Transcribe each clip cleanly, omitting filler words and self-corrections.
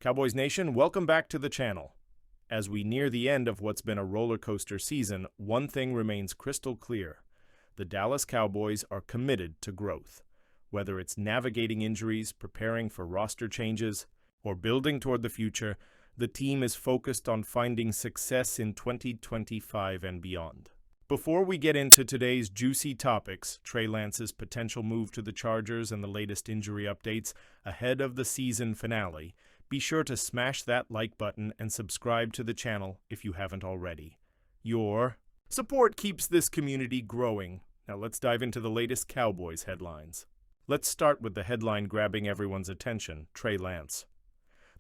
Cowboys Nation, welcome back to the channel. As we near the end of what's been a roller coaster season, one thing remains crystal clear. The Dallas Cowboys are committed to growth. Whether it's navigating injuries, preparing for roster changes, or building toward the future, the team is focused on finding success in 2025 and beyond. Before we get into today's juicy topics, Trey Lance's potential move to the Chargers and the latest injury updates ahead of the season finale, be sure to smash that like button and subscribe to the channel if you haven't already. Your support keeps this community growing. Now let's dive into the latest Cowboys headlines. Let's start with the headline grabbing everyone's attention, Trey Lance.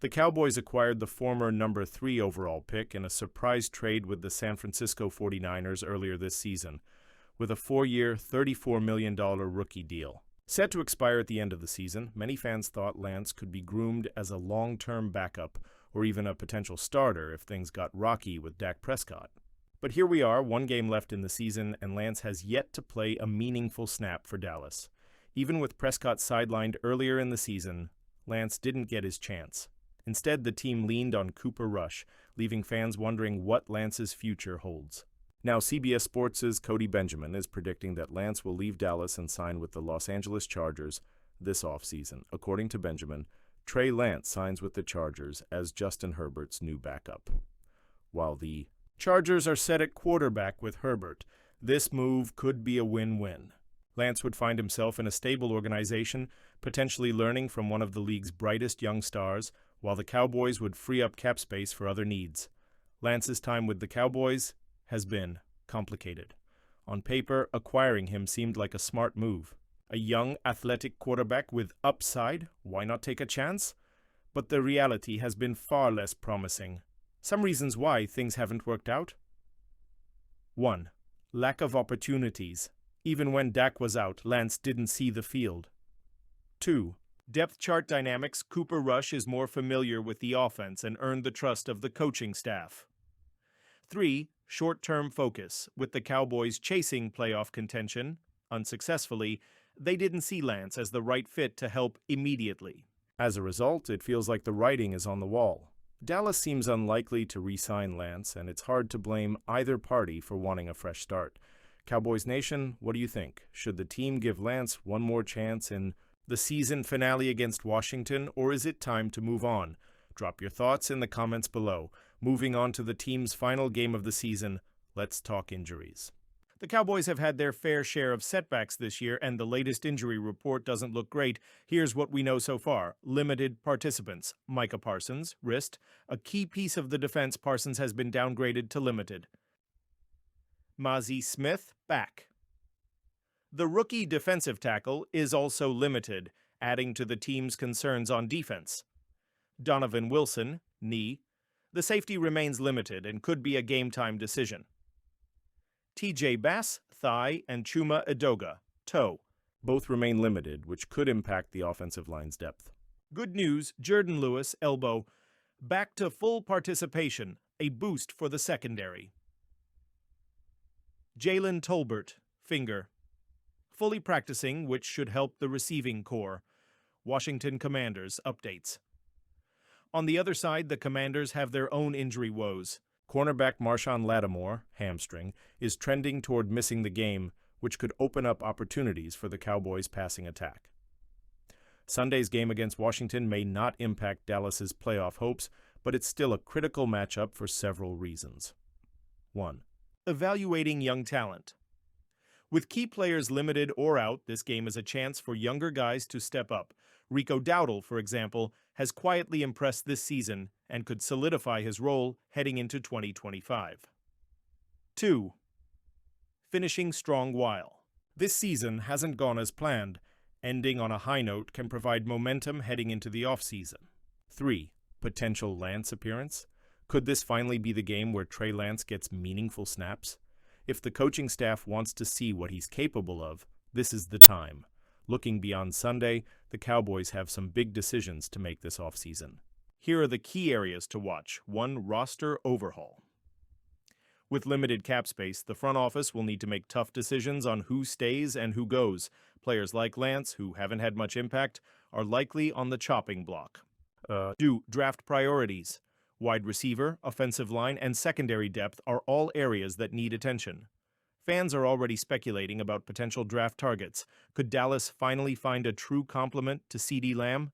The Cowboys acquired the former number 3 overall pick in a surprise trade with the San Francisco 49ers earlier this season, with a 4-year, $34 million rookie deal. Set to expire at the end of the season, many fans thought Lance could be groomed as a long-term backup or even a potential starter if things got rocky with Dak Prescott. But here we are, one game left in the season, and Lance has yet to play a meaningful snap for Dallas. Even with Prescott sidelined earlier in the season, Lance didn't get his chance. Instead, the team leaned on Cooper Rush, leaving fans wondering what Lance's future holds. Now, CBS Sports' Cody Benjamin is predicting that Lance will leave Dallas and sign with the Los Angeles Chargers this offseason. According to Benjamin, Trey Lance signs with the Chargers as Justin Herbert's new backup. While the Chargers are set at quarterback with Herbert, this move could be a win-win. Lance would find himself in a stable organization, potentially learning from one of the league's brightest young stars, while the Cowboys would free up cap space for other needs. Lance's time with the Cowboys has been complicated. On paper, acquiring him seemed like a smart move. A young, athletic quarterback with upside, why not take a chance? But the reality has been far less promising. Some reasons why things haven't worked out. 1. Lack of opportunities. Even when Dak was out, Lance didn't see the field. 2. Depth chart dynamics. Cooper Rush is more familiar with the offense and earned the trust of the coaching staff. 3. Short-term focus. With the Cowboys chasing playoff contention, unsuccessfully, they didn't see Lance as the right fit to help immediately. As a result, it feels like the writing is on the wall. Dallas seems unlikely to re-sign Lance, and it's hard to blame either party for wanting a fresh start. Cowboys Nation, what do you think? Should the team give Lance one more chance in the season finale against Washington, or is it time to move on? Drop your thoughts in the comments below. Moving on to the team's final game of the season, let's talk injuries. The Cowboys have had their fair share of setbacks this year, and the latest injury report doesn't look great. Here's what we know so far. Limited participants. Micah Parsons, wrist. A key piece of the defense, Parsons has been downgraded to limited. Mazi Smith, back. The rookie defensive tackle is also limited, adding to the team's concerns on defense. Donovan Wilson, knee. The safety remains limited and could be a game-time decision. TJ Bass, thigh, and Chuma Edoga, toe. Both remain limited, which could impact the offensive line's depth. Good news, Jordan Lewis, elbow. Back to full participation, a boost for the secondary. Jalen Tolbert, finger. Fully practicing, which should help the receiving core. Washington Commanders updates. On the other side, the Commanders have their own injury woes. Cornerback Marshawn Lattimore, hamstring, is trending toward missing the game, which could open up opportunities for the Cowboys' passing attack. Sunday's game against Washington may not impact Dallas's playoff hopes, but it's still a critical matchup for several reasons. 1. Evaluating young talent. With key players limited or out, this game is a chance for younger guys to step up. Rico Dowdle, for example, has quietly impressed this season and could solidify his role heading into 2025. 2. Finishing strong while. This season hasn't gone as planned. Ending on a high note can provide momentum heading into the offseason. 3. Potential Lance appearance. Could this finally be the game where Trey Lance gets meaningful snaps? If the coaching staff wants to see what he's capable of, this is the time. Looking beyond Sunday, the Cowboys have some big decisions to make this offseason. Here are the key areas to watch. 1. Roster overhaul. With limited cap space, the front office will need to make tough decisions on who stays and who goes. Players like Lance, who haven't had much impact, are likely on the chopping block. Draft priorities. Wide receiver, offensive line, and secondary depth are all areas that need attention. Fans are already speculating about potential draft targets. Could Dallas finally find a true complement to CeeDee Lamb?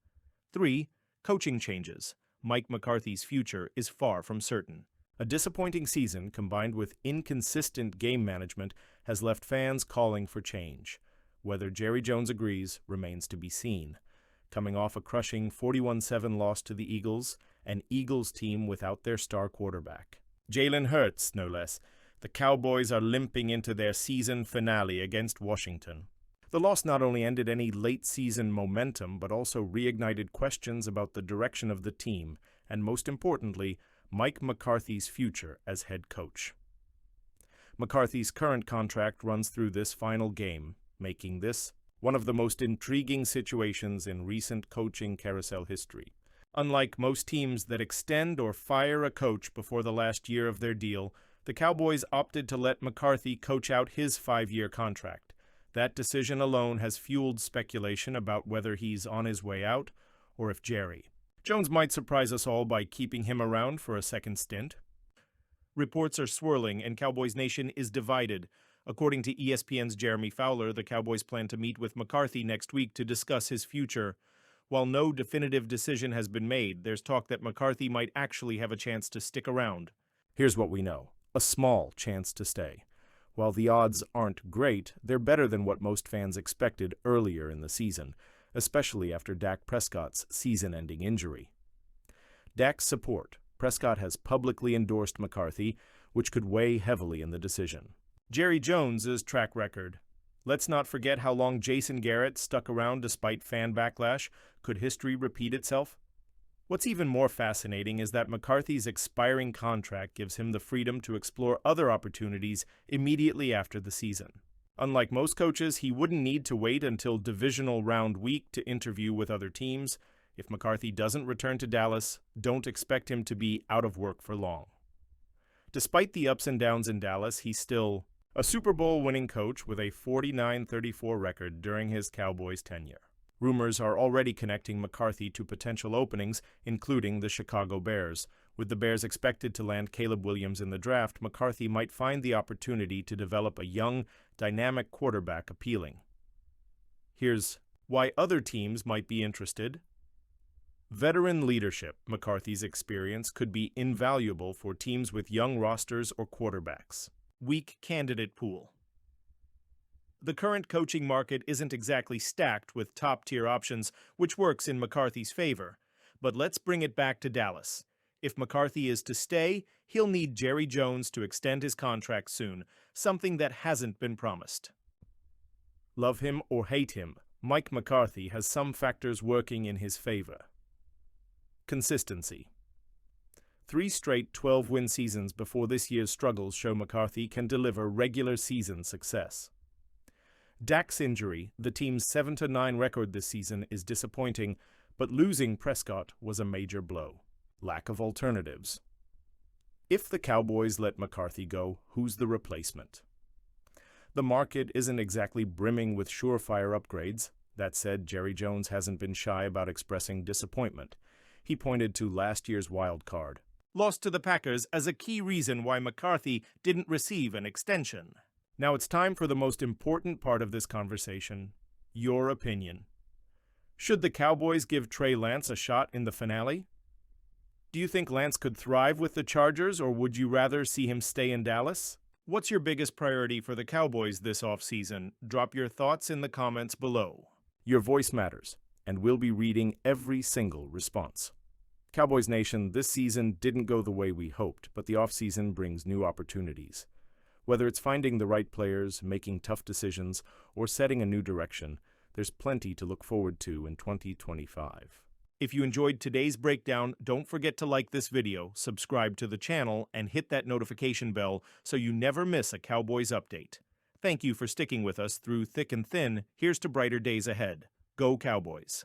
3. Coaching changes. Mike McCarthy's future is far from certain. A disappointing season combined with inconsistent game management has left fans calling for change. Whether Jerry Jones agrees remains to be seen. Coming off a crushing 41-7 loss to the Eagles, an Eagles team without their star quarterback. Jalen Hurts, no less. The Cowboys are limping into their season finale against Washington. The loss not only ended any late-season momentum, but also reignited questions about the direction of the team, and most importantly, Mike McCarthy's future as head coach. McCarthy's current contract runs through this final game, making this one of the most intriguing situations in recent coaching carousel history. Unlike most teams that extend or fire a coach before the last year of their deal, the Cowboys opted to let McCarthy coach out his 5-year contract. That decision alone has fueled speculation about whether he's on his way out or if Jerry Jones might surprise us all by keeping him around for a second stint. Reports are swirling and Cowboys Nation is divided. According to ESPN's Jeremy Fowler, the Cowboys plan to meet with McCarthy next week to discuss his future. While no definitive decision has been made, there's talk that McCarthy might actually have a chance to stick around. Here's what we know: a small chance to stay. While the odds aren't great, they're better than what most fans expected earlier in the season, especially after Dak Prescott's season-ending injury. Dak's support. Prescott has publicly endorsed McCarthy, which could weigh heavily in the decision. Jerry Jones's track record. Let's not forget how long Jason Garrett stuck around despite fan backlash. Could history repeat itself? What's even more fascinating is that McCarthy's expiring contract gives him the freedom to explore other opportunities immediately after the season. Unlike most coaches, he wouldn't need to wait until divisional round week to interview with other teams. If McCarthy doesn't return to Dallas, don't expect him to be out of work for long. Despite the ups and downs in Dallas, he's still a Super Bowl winning coach with a 49-34 record during his Cowboys tenure. Rumors are already connecting McCarthy to potential openings, including the Chicago Bears. With the Bears expected to land Caleb Williams in the draft, McCarthy might find the opportunity to develop a young, dynamic quarterback appealing. Here's why other teams might be interested. Veteran leadership. McCarthy's experience could be invaluable for teams with young rosters or quarterbacks. Weak candidate pool. The current coaching market isn't exactly stacked with top-tier options, which works in McCarthy's favor. But let's bring it back to Dallas. If McCarthy is to stay, he'll need Jerry Jones to extend his contract soon, something that hasn't been promised. Love him or hate him, Mike McCarthy has some factors working in his favor. Consistency. 3 straight 12-win seasons before this year's struggles show McCarthy can deliver regular season success. Dak's injury, the team's 7-9 record this season, is disappointing, but losing Prescott was a major blow. Lack of alternatives. If the Cowboys let McCarthy go, who's the replacement? The market isn't exactly brimming with surefire upgrades. That said, Jerry Jones hasn't been shy about expressing disappointment. He pointed to last year's wild card. Lost to the Packers as a key reason why McCarthy didn't receive an extension. Now it's time for the most important part of this conversation, your opinion. Should the Cowboys give Trey Lance a shot in the finale? Do you think Lance could thrive with the Chargers, or would you rather see him stay in Dallas? What's your biggest priority for the Cowboys this offseason? Drop your thoughts in the comments below. Your voice matters, and we'll be reading every single response. Cowboys Nation, this season didn't go the way we hoped, but the offseason brings new opportunities. Whether it's finding the right players, making tough decisions, or setting a new direction, there's plenty to look forward to in 2025. If you enjoyed today's breakdown, don't forget to like this video, subscribe to the channel, and hit that notification bell so you never miss a Cowboys update. Thank you for sticking with us through thick and thin. Here's to brighter days ahead. Go Cowboys!